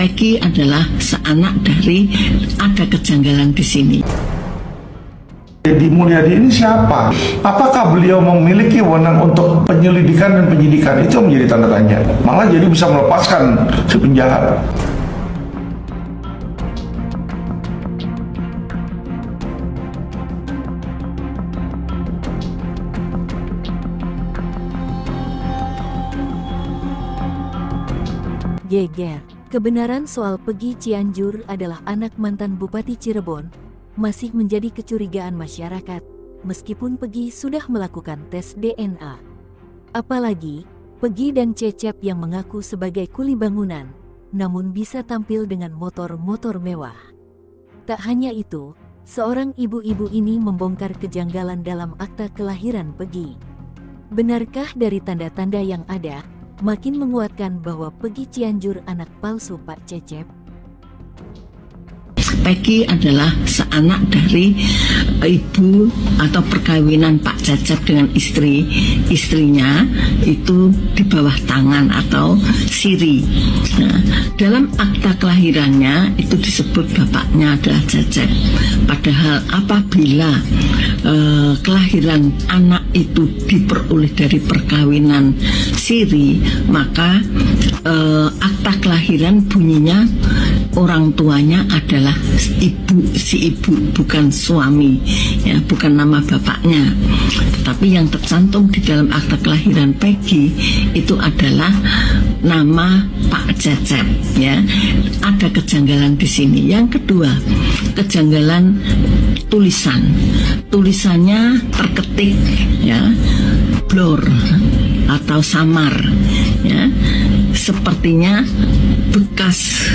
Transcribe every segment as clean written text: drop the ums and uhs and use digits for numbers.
Peggy adalah seanak dari, ada kejanggalan di sini. Deddy Mulyadi ini siapa? Apakah beliau memiliki wewenang untuk penyelidikan dan penyidikan? Itu menjadi tanda tanya. Malah jadi bisa melepaskan si penjahat. Geger, kebenaran soal Peggy Cianjur adalah anak mantan Bupati Cirebon masih menjadi kecurigaan masyarakat, meskipun Peggy sudah melakukan tes DNA. Apalagi, Peggy dan Cecep yang mengaku sebagai kuli bangunan, namun bisa tampil dengan motor-motor mewah. Tak hanya itu, seorang ibu-ibu ini membongkar kejanggalan dalam akta kelahiran Peggy. Benarkah dari tanda-tanda yang ada, makin menguatkan bahwa Peggy Cianjur anak palsu Pak Cecep? Peggy adalah seanak dari ibu atau perkawinan Pak Cecep dengan istrinya itu di bawah tangan atau siri. Nah, dalam akta kelahirannya itu disebut bapaknya adalah Cecep. Padahal apabila kelahiran anak itu diperoleh dari perkawinan siri, maka akta kelahiran bunyinya orang tuanya adalah si ibu, bukan suami, ya, bukan nama bapaknya. Tapi yang tercantum di dalam akta kelahiran Peggy itu adalah nama Pak Cecep, ya. Ada kejanggalan di sini. Yang kedua, kejanggalan tulisannya terketik, ya, blur atau samar, ya, sepertinya bekas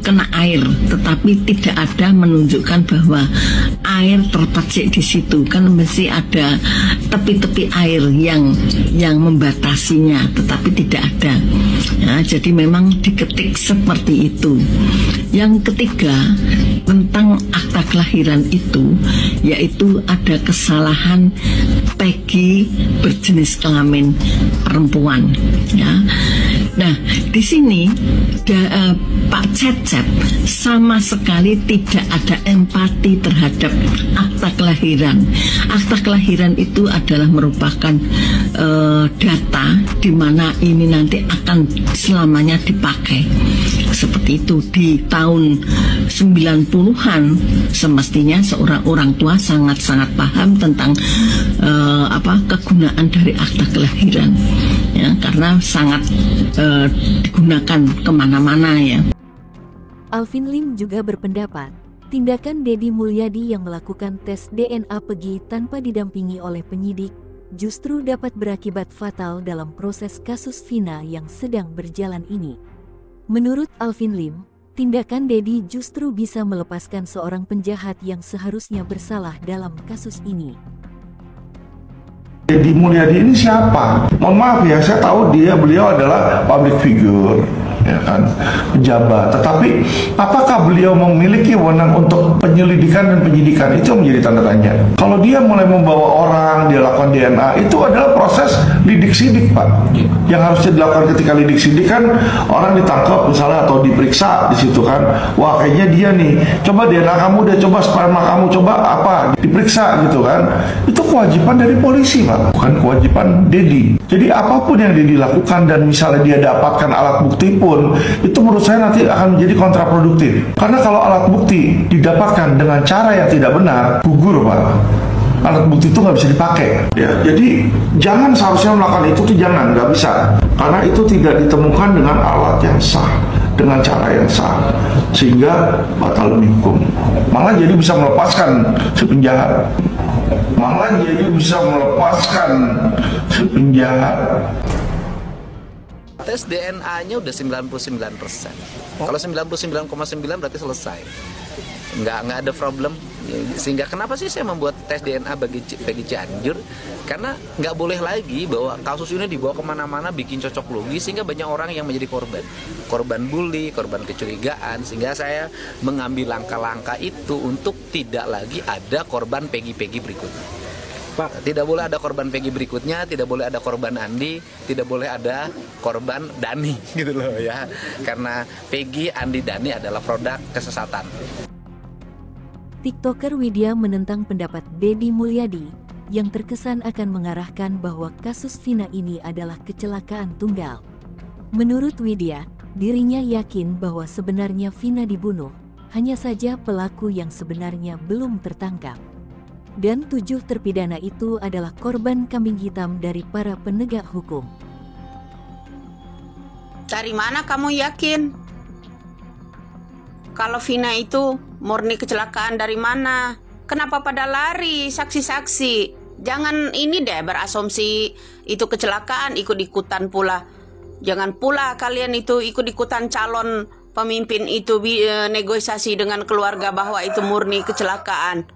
kena air, tetapi tidak ada menunjukkan bahwa air terpacik di situ. Kan mesti ada tepi-tepi air yang membatasinya, tetapi tidak ada. Ya, jadi memang diketik seperti itu. Yang ketiga, tentang akta kelahiran itu, yaitu ada kesalahan Peggy berjenis kelamin perempuan. Ya. Nah, di sini Pak Cecep sama sekali tidak ada empati terhadap akta kelahiran. Akta kelahiran itu adalah merupakan data di mana ini nanti akan selamanya dipakai. Seperti itu di tahun 90-an semestinya seorang orang tua sangat-sangat paham tentang kegunaan dari akta kelahiran, ya, karena sangat digunakan kemana-mana, ya. Alvin Lim juga berpendapat, tindakan Deddy Mulyadi yang melakukan tes DNA Peggy tanpa didampingi oleh penyidik justru dapat berakibat fatal dalam proses kasus Vina yang sedang berjalan ini. Menurut Alvin Lim, tindakan Deddy justru bisa melepaskan seorang penjahat yang seharusnya bersalah dalam kasus ini. Deddy Mulyadi ini siapa? Mohon maaf ya, saya tahu beliau adalah public figure, ya kan, pejabat. Tetapi apakah beliau memiliki wewenang untuk penyelidikan dan penyidikan? Itu menjadi tanda tanya. Kalau dia mulai membawa orang, dia lakukan DNA, itu adalah proses lidik sidik, Pak. Yang harusnya dilakukan ketika lidik sidik kan orang ditangkap misalnya atau diperiksa di situ kan. Wah, kayaknya dia nih. Coba DNA kamu deh, coba sperma kamu, coba apa? Diperiksa gitu kan. Itu kewajiban dari polisi, Pak. Bukan kewajiban Deddy. Jadi apapun yang Deddy lakukan dan misalnya dia dapatkan alat bukti pun, itu menurut saya nanti akan menjadi kontraproduktif. Karena kalau alat bukti didapatkan dengan cara yang tidak benar, gugur, Pak. Alat bukti itu nggak bisa dipakai, ya. Jadi jangan seharusnya melakukan itu tuh jangan, nggak bisa. Karena itu tidak ditemukan dengan alat yang sah, dengan cara yang sah, sehingga batal demi hukum. Malah jadi bisa melepaskan si penjahat. Tes DNA-nya udah 99%. Kalau 99,9 berarti selesai. Nggak ada problem. Sehingga kenapa sih saya membuat tes DNA bagi Peggy Cianjur? Karena nggak boleh lagi bahwa kasus ini dibawa kemana-mana bikin cocok logi sehingga banyak orang yang menjadi korban bully, korban kecurigaan. Sehingga saya mengambil langkah-langkah itu untuk tidak lagi ada korban Peggy berikutnya. Pak. Tidak boleh ada korban Peggy berikutnya, tidak boleh ada korban Andi, tidak boleh ada korban Dani gitu loh ya. Karena Peggy, Andi, Dani adalah produk kesesatan. TikToker Widya menentang pendapat Deddy Mulyadi yang terkesan akan mengarahkan bahwa kasus Vina ini adalah kecelakaan tunggal. Menurut Widya, dirinya yakin bahwa sebenarnya Vina dibunuh, hanya saja pelaku yang sebenarnya belum tertangkap. Dan 7 terpidana itu adalah korban kambing hitam dari para penegak hukum. Dari mana kamu yakin? Kalau Vina itu murni kecelakaan, dari mana? Kenapa pada lari saksi-saksi? Jangan ini deh berasumsi itu kecelakaan ikut-ikutan pula. Jangan pula kalian itu ikut-ikutan calon pemimpin itu negosiasi dengan keluarga bahwa itu murni kecelakaan.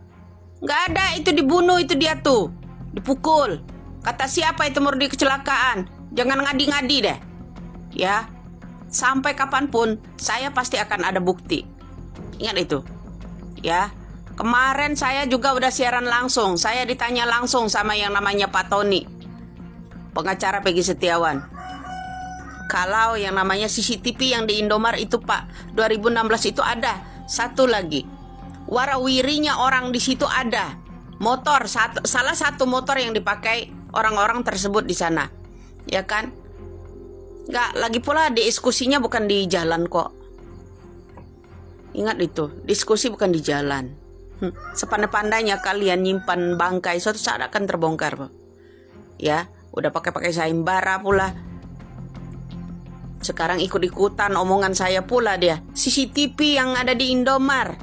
Nggak ada, itu dibunuh, itu dia tuh dipukul. Kata siapa itu murni kecelakaan? Jangan ngadi-ngadi deh ya. Sampai kapanpun saya pasti akan ada bukti. Ingat itu ya. Kemarin saya juga udah siaran langsung. Saya ditanya langsung sama yang namanya Pak Tony, pengacara Peggy Setiawan. Kalau yang namanya CCTV yang di Indomar itu Pak, 2016 itu ada. Satu lagi, warawirinya orang di situ ada. Motor, salah satu motor yang dipakai orang-orang tersebut di sana. Ya kan? Nggak, lagi pula diskusinya bukan di jalan kok. Ingat itu, diskusi bukan di jalan. Sepandai-pandainya kalian nyimpan bangkai, suatu saat akan terbongkar kok. Ya, udah pakai sayembara pula. Sekarang ikut-ikutan omongan saya pula dia. CCTV yang ada di Indomar.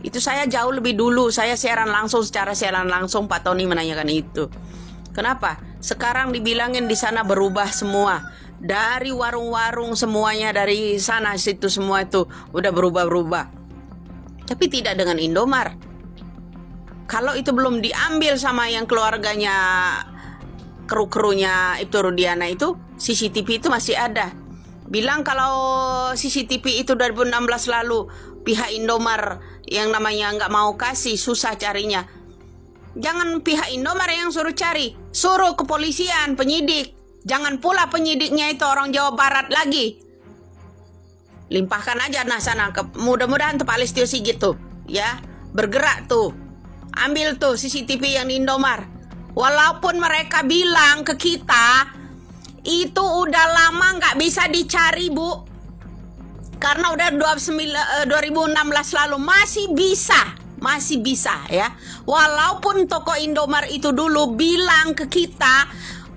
Itu saya jauh lebih dulu. Saya siaran langsung, secara siaran langsung Pak Tony menanyakan itu. Kenapa? Sekarang dibilangin di sana berubah semua. Dari warung-warung semuanya, dari sana situ semua itu udah berubah-berubah. Tapi tidak dengan Indomar. Kalau itu belum diambil sama yang keluarganya, kru-krunya itu Rudiana itu, CCTV itu masih ada. Bilang kalau CCTV itu 2016 lalu pihak Indomar yang namanya nggak mau kasih, susah carinya. Jangan pihak Indomar yang suruh cari, suruh kepolisian, penyidik. Jangan pula penyidiknya itu orang Jawa Barat lagi. Limpahkan aja sana, mudah-mudahan tuh Pak Listio Sigit tuh ya bergerak tuh, ambil tuh CCTV yang di Indomar. Walaupun mereka bilang ke kita itu udah lama nggak bisa dicari Bu, karena udah 2016 lalu, masih bisa ya. Walaupun toko Indomar itu dulu bilang ke kita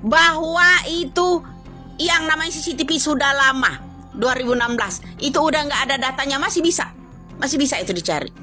bahwa itu yang namanya CCTV sudah lama, 2016 itu udah nggak ada datanya, masih bisa itu dicari.